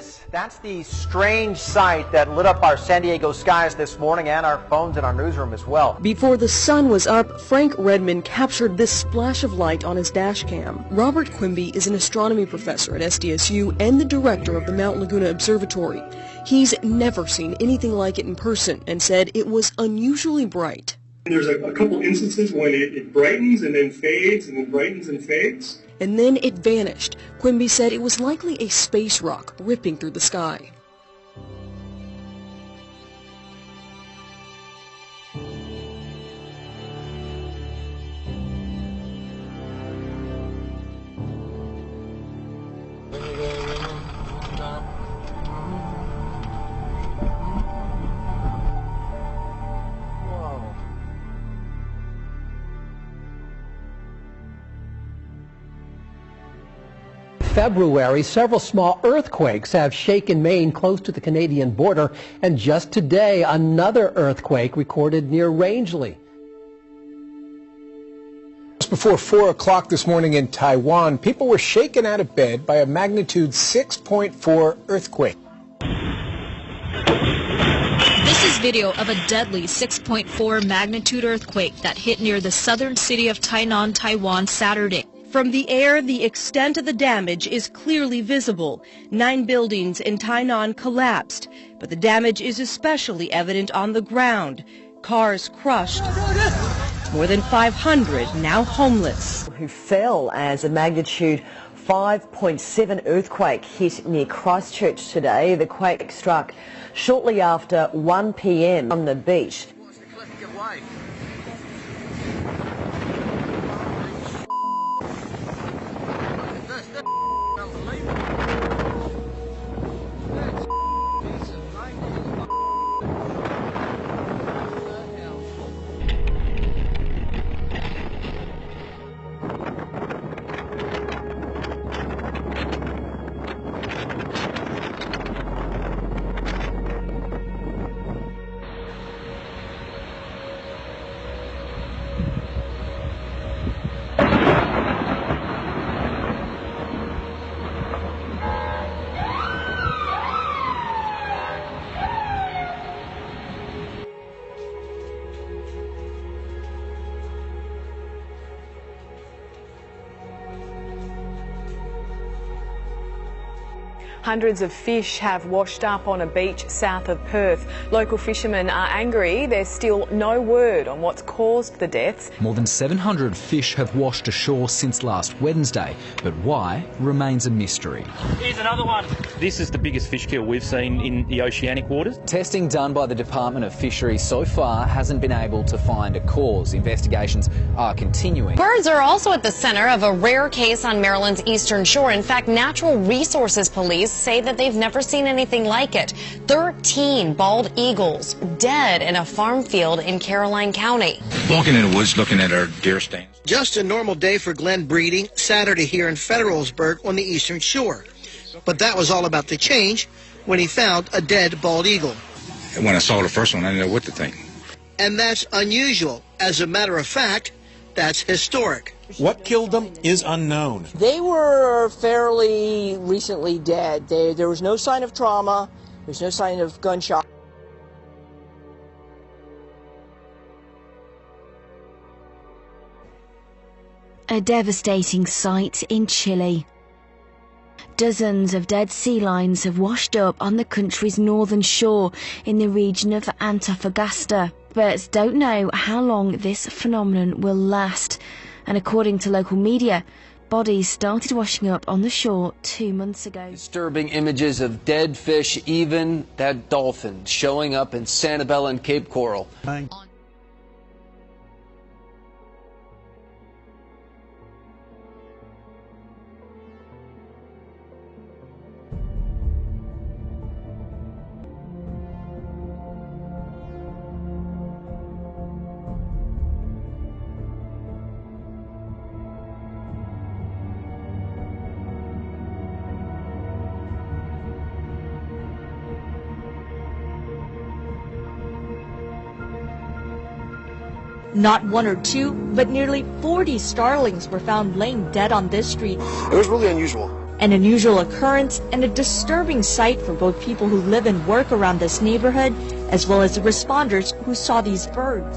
is. That's the strange sight that lit up our San Diego skies this morning and our phones in our newsroom as well. Before the sun was up, Frank Redmond captured this splash of light on his dash cam. Robert Quimby is an astronomy professor at SDSU and the director of the Mount Laguna Observatory. He's never seen anything like it in person and said it was unusually bright. There's a couple instances when it brightens and then fades and then brightens and fades. And then it vanished. Quimby said it was likely a space rock ripping through the sky. February, several small earthquakes have shaken Maine close to the Canadian border, and just today another earthquake recorded near Rangeley. Just before 4 o'clock this morning in Taiwan, people were shaken out of bed by a magnitude 6.4 earthquake. This is video of a deadly 6.4 magnitude earthquake that hit near the southern city of Tainan, Taiwan, Saturday. From the air, the extent of the damage is clearly visible. 9 buildings in Tainan collapsed, but the damage is especially evident on the ground. Cars crushed, more than 500 now homeless. Who fell as a magnitude 5.7 earthquake hit near Christchurch today. The quake struck shortly after 1 p.m. on the beach. Hundreds of fish have washed up on a beach south of Perth. Local fishermen are angry. There's still no word on what's caused the deaths. More than 700 fish have washed ashore since last Wednesday, but why remains a mystery. Here's another one. This is the biggest fish kill we've seen in the oceanic waters. Testing done by the Department of Fisheries so far hasn't been able to find a cause. Investigations are continuing. Birds are also at the center of a rare case on Maryland's eastern shore. In fact, Natural Resources Police say that they've never seen anything like it. 13 bald eagles dead in a farm field in Caroline County. Walking in the woods looking at our deer stands. Just a normal day for Glen breeding Saturday here in Federalsburg on the eastern shore. But that was all about to change when he found a dead bald eagle. And when I saw the first one, I didn't know what to think. And that's unusual. As a matter of fact, that's historic. What killed them is unknown. They were fairly recently dead. There was no sign of trauma. There's no sign of gunshot. A devastating sight in Chile. Dozens of dead sea lions have washed up on the country's northern shore in the region of Antofagasta. Experts don't know how long this phenomenon will last, and according to local media, bodies started washing up on the shore 2 months ago. Disturbing images of dead fish, even dead dolphins, showing up in Sanibel and Cape Coral. Not one or two, but nearly 40 starlings were found laying dead on this street. It was really unusual. An unusual occurrence and a disturbing sight for both people who live and work around this neighborhood, as well as the responders who saw these birds.